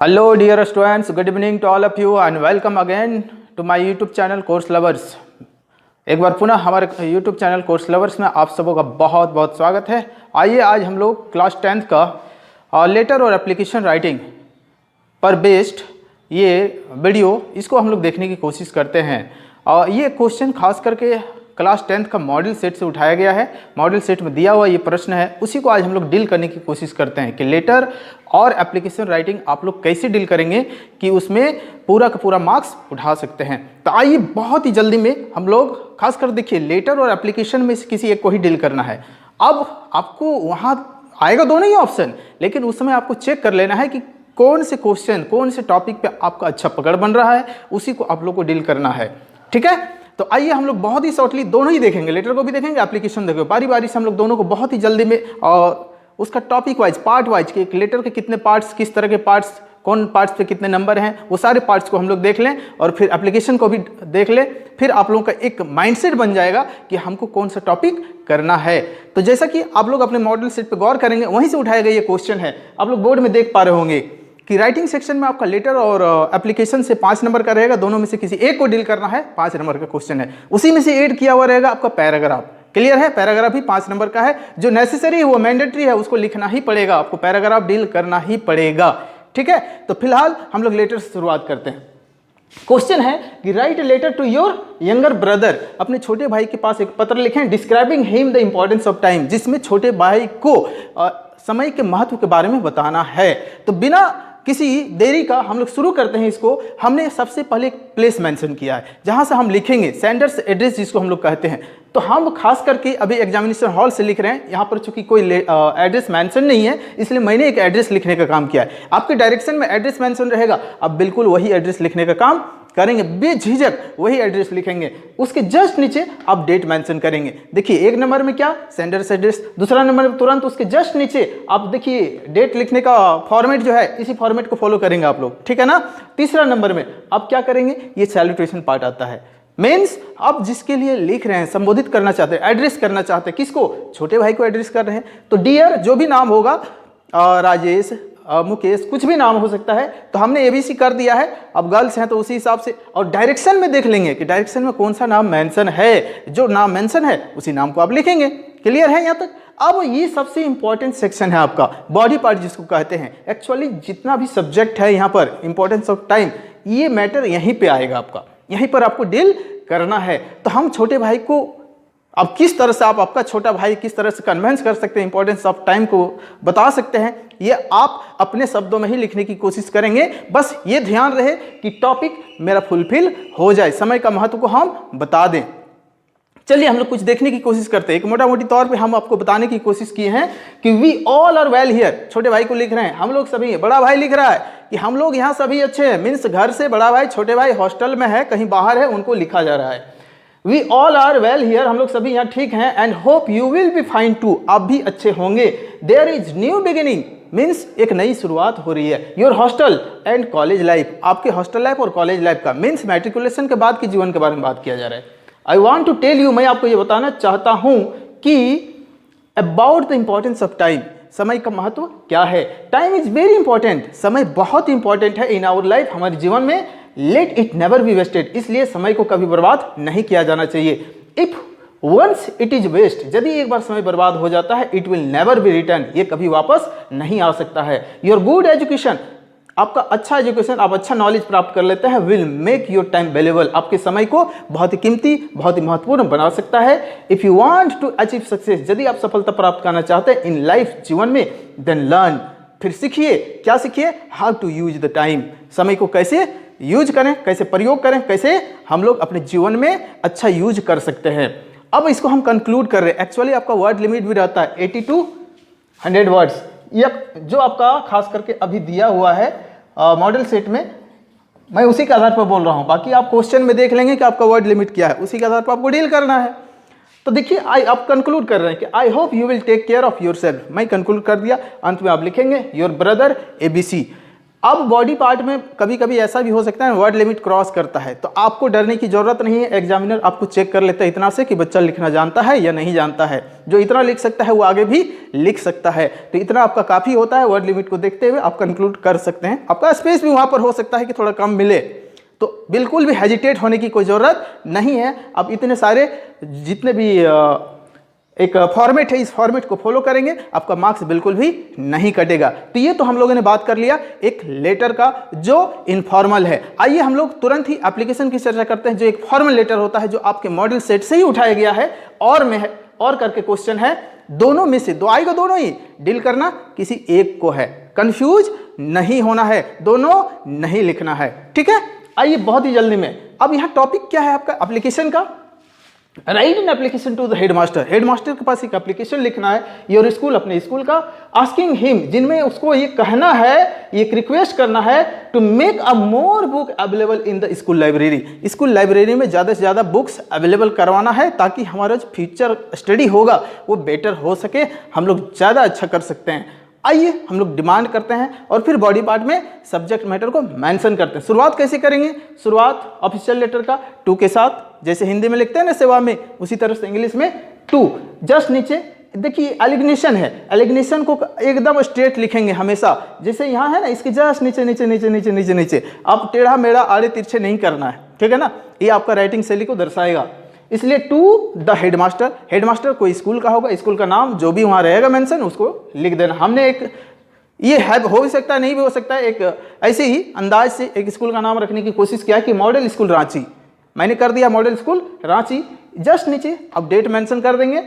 Hello dear students, good evening to all of you and welcome again to my YouTube channel course lovers. एक बार पुनः हमारे YouTube channel course lovers में आप सबों का बहुत बहुत स्वागत है। आइए आज हम लोग क्लास 10th का लेटर और एप्लीकेशन राइटिंग पर बेस्ड ये वीडियो इसको हम लोग देखने की कोशिश करते हैं। और ये क्वेश्चन खास करके क्लास 10th का मॉडल सेट से उठाया गया है। मॉडल सेट में दिया हुआ ये प्रश्न है, उसी को आज हम लोग डील करने की कोशिश करते हैं कि लेटर और एप्लीकेशन राइटिंग आप लोग कैसे डील करेंगे कि उसमें पूरा का पूरा मार्क्स उठा सकते हैं। तो आइए बहुत ही जल्दी में हम लोग खासकर देखिए लेटर और एप्लीकेशन में से किसी एक को ही डील करना है। अब आपको वहाँ आएगा दोनों ही ऑप्शन, लेकिन उस समय आपको चेक कर लेना है कि कौन से क्वेश्चन कौन से टॉपिक पे आपका अच्छा पकड़ बन रहा है, उसी को आप लोग को डील करना है। ठीक है, तो आइए हम लोग बहुत ही शॉर्टली दोनों ही देखेंगे, लेटर को भी देखेंगे, एप्लीकेशन देखेंगे, बारी बारी से हम लोग दोनों को बहुत ही जल्दी में और उसका टॉपिक वाइज पार्ट वाइज कि एक लेटर के कितने पार्ट्स, किस तरह के पार्ट्स, कौन पार्ट्स पे कितने नंबर हैं, वो सारे पार्ट्स को हम लोग देख लें और फिर एप्लीकेशन को भी देख लें। फिर आप लोगों का एक माइंडसेट बन जाएगा कि हमको कौन सा टॉपिक करना है। तो जैसा कि आप लोग अपने मॉडल सेट पे गौर करेंगे, वहीं से उठाया गया ये क्वेश्चन है। आप लोग बोर्ड में देख पा रहे होंगे कि राइटिंग सेक्शन में आपका लेटर और एप्लीकेशन से 5 नंबर का रहेगा, दोनों में से किसी एक को डील करना है, 5 नंबर का क्वेश्चन है। उसी में से ऐड किया हुआ रहेगा आपका पैराग्राफ। क्लियर है, पैराग्राफ भी 5 नंबर का है, जो नेसेसरी है वो मैंडेटरी है, उसको लिखना ही पड़ेगा, आपको पैराग्राफ डील करना ही पड़ेगा। ठीक है, तो फिलहाल हम लोग लेटर से शुरुआत करते हैं। क्वेश्चन है कि write a letter to your younger brother, अपने छोटे भाई के पास एक पत्र लिखें, describing him the importance of time, जिसमें छोटे भाई को समय के महत्व के बारे में बताना है। तो बिना किसी देरी का हम लोग शुरू करते हैं इसको। हमने सबसे पहले एक प्लेस मेंशन किया है जहां से हम लिखेंगे, सेंडर्स एड्रेस जिसको हम लोग कहते हैं। तो हम खास करके अभी एग्जामिनेशन हॉल से लिख रहे हैं, यहाँ पर चूंकि कोई एड्रेस मेंशन नहीं है, इसलिए मैंने एक एड्रेस लिखने का काम किया है। आपके डायरेक्शन में एड्रेस मेंशन रहेगा, आप बिल्कुल वही एड्रेस लिखने का काम करेंगे, बेझिझक वही एड्रेस लिखेंगे। उसके जस्ट नीचे आप डेट मेंशन करेंगे। देखिए एक नंबर में क्या, सेंडर्स एड्रेस, दूसरा नंबर में तुरंत उसके जस्ट नीचे आप देखिए डेट लिखने का फॉर्मेट जो है, इसी फॉर्मेट को फॉलो करेंगे आप लोग। ठीक है ना। तीसरा नंबर में आप क्या करेंगे, ये सैल्यूटेशन पार्ट आता है। मीन्स आप जिसके लिए लिख रहे हैं, संबोधित करना चाहते हैं, एड्रेस करना चाहते हैं, किसको, छोटे भाई को एड्रेस कर रहे हैं, तो डियर जो भी नाम होगा, राजेश, मुकेश, कुछ भी नाम हो सकता है। तो हमने एबीसी कर दिया है, अब गर्ल्स हैं तो उसी हिसाब से। और डायरेक्शन में देख लेंगे कि डायरेक्शन में कौन सा नाम मेंशन है, जो नाम मेंशन है उसी नाम को आप लिखेंगे। क्लियर है यहाँ तक। अब ये सबसे इंपॉर्टेंट सेक्शन है आपका बॉडी पार्ट जिसको कहते हैं। एक्चुअली जितना भी सब्जेक्ट है यहाँ पर, इंपॉर्टेंस ऑफ टाइम, ये मैटर यहीं पे आएगा आपका, यहीं पर आपको डील करना है। तो हम छोटे भाई को अब किस तरह से आप आपका छोटा भाई किस तरह से कन्विंस कर सकते हैं, इंपॉर्टेंस ऑफ टाइम को बता सकते हैं, ये आप अपने शब्दों में ही लिखने की कोशिश करेंगे। बस ये ध्यान रहे कि टॉपिक मेरा फुलफिल हो जाए, समय का महत्व को हम बता दें। चलिए हम लोग कुछ देखने की कोशिश करते हैं। एक मोटा मोटी तौर पे हम आपको बताने की कोशिश किए हैं कि we all are well here. छोटे भाई को लिख रहे हैं, हम लोग सभी, बड़ा भाई लिख रहा है कि हम लोग यहाँ सभी अच्छे हैं। मीन्स घर से बड़ा भाई, छोटे भाई हॉस्टल में है, कहीं बाहर है, उनको लिखा जा रहा है। We all are well here, हम लोग सभी यहाँ ठीक हैं। And hope you will be fine too, आप भी अच्छे होंगे। There is new beginning, means एक नई शुरुआत हो रही है। Your hostel and college life, आपके हॉस्टल लाइफ और कॉलेज लाइफ का, मीन्स मैट्रिकुलेशन के बाद के जीवन के बारे में बात किया जा रहा है। I want to tell you, मैं आपको ये बताना चाहता हूँ कि about the importance of time, समय का महत्व क्या है। टाइम इज वेरी इंपॉर्टेंट, समय बहुत इंपॉर्टेंट है इन आवर लाइफ, हमारे जीवन में। Let it never be wasted, इसलिए समय को कभी बर्बाद नहीं किया जाना चाहिए। If once it is waste, यदि एक बार समय बर्बाद हो जाता है, it will never be return, ये कभी वापस नहीं आ सकता है। योर गुड एजुकेशन, आपका अच्छा एजुकेशन, आप अच्छा नॉलेज प्राप्त कर लेते हैं, will make your time valuable, आपके समय को बहुत ही कीमती, बहुत ही महत्वपूर्ण बना सकता है। If you want to achieve success, यदि आप सफलता प्राप्त करना चाहते हैं इन लाइफ, जीवन में, देन लर्न, फिर सीखिए। क्या सीखिए, how to use the time, समय को कैसे यूज करें, कैसे प्रयोग करें, कैसे हम लोग अपने जीवन में अच्छा यूज कर सकते हैं। अब इसको हम कंक्लूड कर रहे हैं। एक्चुअली आपका वर्ड लिमिट भी रहता है 80 to 100 वर्ड्स, ये जो आपका खास करके अभी दिया हुआ है मॉडल सेट में, मैं उसी के आधार पर बोल रहा हूँ। बाकी आप क्वेश्चन में देख लेंगे कि आपका वर्ड लिमिट क्या है, उसी के आधार पर आपको डील करना है। तो देखिए आप कंक्लूड कर रहे हैं कि I hope you will take care of yourself, मैं कंक्लूड कर दिया। अंत में आप लिखेंगे योर ब्रदर ABC। अब बॉडी पार्ट में कभी कभी ऐसा भी हो सकता है वर्ड लिमिट क्रॉस करता है, तो आपको डरने की जरूरत नहीं है। एग्जामिनर आपको चेक कर लेता है इतना से कि बच्चा लिखना जानता है या नहीं जानता है। जो इतना लिख सकता है वो आगे भी लिख सकता है, तो इतना आपका काफ़ी होता है। वर्ड लिमिट को देखते हुए आप कंक्लूड कर सकते हैं। आपका स्पेस भी वहाँ पर हो सकता है कि थोड़ा कम मिले, तो बिल्कुल भी हेजिटेट होने की कोई ज़रूरत नहीं है। अब इतने सारे जितने भी एक फॉर्मेट है, इस फॉर्मेट को फॉलो करेंगे, आपका मार्क्स बिल्कुल भी नहीं कटेगा। तो ये तो हम लोगों ने बात कर लिया एक लेटर का जो इनफॉर्मल है। आइए हम लोग तुरंत ही एप्लीकेशन की चर्चा करते हैं, जो एक फॉर्मल लेटर होता है, जो आपके मॉडल सेट से ही उठाया गया है और में है और करके क्वेश्चन है। दोनों में से दो आएगा, दोनों ही डील करना किसी एक को है, कंफ्यूज नहीं होना है, दोनों नहीं लिखना है, ठीक है। आइए बहुत ही जल्दी में, अब यहाँ टॉपिक क्या है आपका एप्लीकेशन का। Write an application to the headmaster. Headmaster के पास एक एप्लीकेशन लिखना है योर स्कूल, अपने स्कूल का, आस्किंग हिम, जिनमें उसको ये कहना है, ये रिक्वेस्ट करना है to make a more book available in the school library. School library में ज़्यादा से ज़्यादा बुक्स अवेलेबल करवाना है, ताकि हमारा जो फ्यूचर स्टडी होगा वो बेटर हो सके, हम लोग ज़्यादा अच्छा कर सकते हैं। आइए हम लोग डिमांड करते हैं और फिर बॉडी पार्ट में सब्जेक्ट मैटर को मेंशन करते हैं। शुरुआत कैसे करेंगे? शुरुआत ऑफिशियल लेटर का टू के साथ, जैसे हिंदी में लिखते हैं ना सेवा में, उसी तरह से इंग्लिश में टू। जस्ट नीचे देखिए एलिग्नेशन है, एलिग्नेशन को एकदम स्ट्रेट लिखेंगे हमेशा, जैसे यहाँ है ना, इसके जस्ट नीचे नीचे नीचे नीचे नीचे नीचे। आप टेढ़ा मेढ़ा आड़े तिरछे नहीं करना है, ठीक है ना। ये आपका राइटिंग शैली को दर्शाएगा। इसलिए टू द हेडमास्टर, हेडमास्टर कोई स्कूल का होगा, स्कूल का नाम जो भी वहाँ रहेगा मेंशन, उसको लिख देना। हमने एक ये है, हो भी सकता है नहीं भी हो सकता है, एक ऐसे ही अंदाज से एक स्कूल का नाम रखने की कोशिश किया कि मॉडल स्कूल रांची, मैंने कर दिया मॉडल स्कूल रांची। जस्ट नीचे अब डेट मेंशन कर देंगे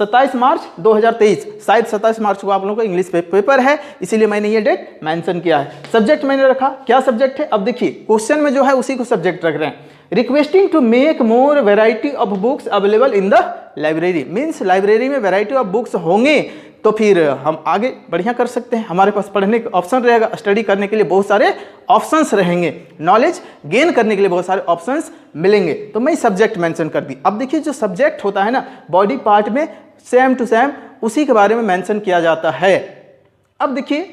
27 मार्च 2023, शायद 27 मार्च को आप लोगों का इंग्लिश पेपर है, इसीलिए मैंने ये डेट मेंशन किया है। सब्जेक्ट मैंने रखा, क्या सब्जेक्ट है? अब देखिए क्वेश्चन में जो है उसी को सब्जेक्ट रख रहे हैं। Requesting to make more variety of books available in the library, means library में वेराइटी ऑफ बुक्स होंगे तो फिर हम आगे बढ़िया कर सकते हैं। हमारे पास पढ़ने का ऑप्शन रहेगा, स्टडी करने के लिए बहुत सारे ऑप्शंस रहेंगे, नॉलेज गेन करने के लिए बहुत सारे ऑप्शंस मिलेंगे। तो मैं सब्जेक्ट मेंशन कर दी। अब देखिए जो सब्जेक्ट होता है ना बॉडी पार्ट में, सेम टू सेम उसी के बारे में मेंशन किया जाता है। अब देखिए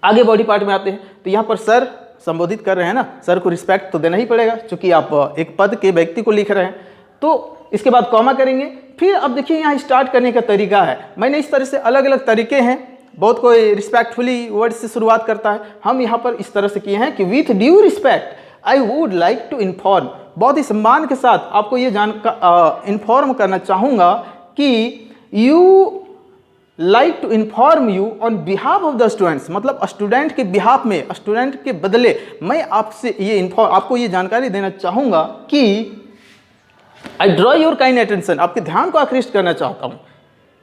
आगे बॉडी पार्ट में आते हैं, तो यहाँ पर सर संबोधित कर रहे हैं ना, सर को रिस्पेक्ट तो देना ही पड़ेगा, क्योंकि आप एक पद के व्यक्ति को लिख रहे हैं। तो इसके बाद कॉमा करेंगे। फिर अब देखिए यहाँ स्टार्ट करने का तरीका है, मैंने इस तरह से अलग अलग तरीके हैं, बहुत कोई रिस्पेक्टफुली वर्ड से शुरुआत करता है, हम यहाँ पर इस तरह से किए हैं कि with due respect I would like to inform, बहुत ही सम्मान के साथ आपको ये इन्फॉर्म करना चाहूँगा कि you like to inform you on behalf of the students, मतलब स्टूडेंट के बिहाफ में, स्टूडेंट के बदले मैं आपसे ये आपको ये जानकारी देना चाहूँगा कि I draw your kind attention, आपके ध्यान को आकृष्ट करना चाहता हूँ।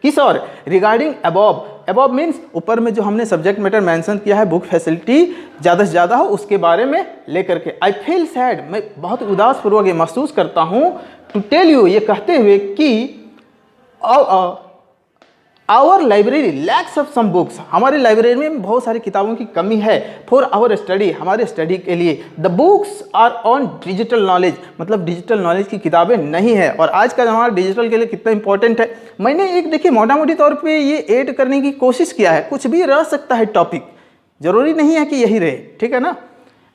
किस और? रिगार्डिंग अबव, अबव मीन्स ऊपर में जो हमने सब्जेक्ट मैटर मेंशन किया है, बुक फैसिलिटी ज़्यादा से ज़्यादा हो उसके बारे में लेकर के। आई फील सैड, मैं बहुत उदास पूर्वक ये महसूस करता हूँ, टू टेल यू, ये कहते हुए कि our library lacks of some books, हमारी लाइब्रेरी में बहुत सारी किताबों की कमी है। फॉर आवर स्टडी, हमारे स्टडी के लिए। The books are on digital knowledge, मतलब डिजिटल नॉलेज की किताबें नहीं है। और आज का ज़माना डिजिटल के लिए कितना इंपॉर्टेंट है, मैंने एक देखिए मोटा मोटी तौर पे ये ऐड करने की कोशिश किया है। कुछ भी रह सकता है टॉपिक, जरूरी नहीं है कि यही रहे, ठीक है ना।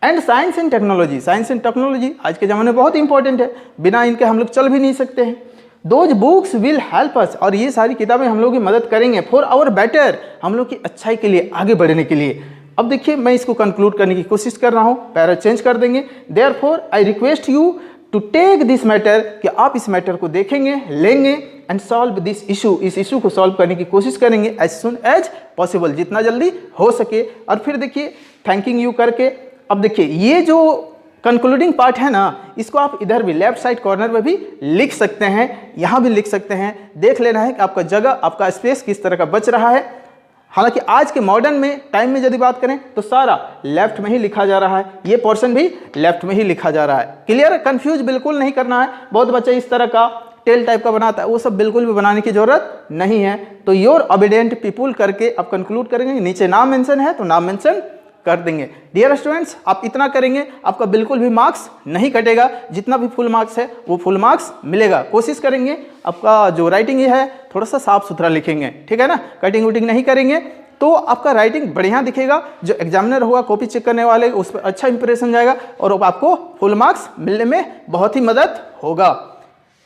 And science and technology, science and technology आज के ज़माने में बहुत इंपॉर्टेंट है, बिना इनके हम लोग चल भी नहीं सकते हैं। Those books will help us, और ये सारी किताबें हम लोग की मदद करेंगे। फॉर आवर बेटर, हम लोग की अच्छाई के लिए, आगे बढ़ने के लिए। अब देखिए मैं इसको कंक्लूड करने की कोशिश कर रहा हूँ, पैरा चेंज कर देंगे। Therefore I request you to take this matter, कि आप इस मैटर को देखेंगे, लेंगे एंड सॉल्व दिस इशू, इस इशू को सॉल्व करने की कोशिश करेंगे एज सुन एज पॉसिबल, जितना जल्दी हो सके। और फिर देखिए थैंकिंग यू करके, अब देखिए ये जो कंक्लूडिंग पार्ट है ना, इसको आप इधर भी लेफ्ट साइड कॉर्नर में भी लिख सकते हैं, यहाँ भी लिख सकते हैं। देख लेना है कि आपका जगह, आपका स्पेस किस तरह का बच रहा है। हालांकि आज के मॉडर्न में टाइम में यदि बात करें तो सारा लेफ्ट में ही लिखा जा रहा है, ये पोर्शन भी लेफ्ट में ही लिखा जा रहा है। क्लियर? कंफ्यूज बिल्कुल नहीं करना है। बहुत बच्चे इस तरह का टेल टाइप का बनाता है, वो सब बिल्कुल भी बनाने की जरूरत नहीं है। तो योर ओबीडिएंट पीपुल करके आप कंक्लूड करेंगे, नीचे नाम मेंशन है तो नाम मेंशन कर देंगे। डियर स्टूडेंट्स, आप इतना करेंगे आपका बिल्कुल भी मार्क्स नहीं कटेगा, जितना भी फुल मार्क्स है वो फुल मार्क्स मिलेगा। कोशिश करेंगे आपका जो राइटिंग है थोड़ा सा साफ सुथरा लिखेंगे, ठीक है ना, कटिंग वटिंग नहीं करेंगे। तो आपका राइटिंग बढ़िया दिखेगा, जो एग्जामिनर होगा कॉपी चेक करने वाले उस पर अच्छा इंप्रेशन जाएगा और आपको फुल मार्क्स मिलने में बहुत ही मदद होगा।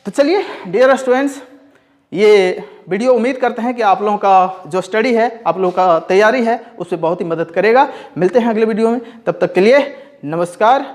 तो चलिए डियर स्टूडेंट्स, ये वीडियो उम्मीद करते हैं कि आप लोगों का जो स्टडी है, आप लोगों का तैयारी है, उस पर बहुत ही मदद करेगा। मिलते हैं अगले वीडियो में, तब तक के लिए नमस्कार।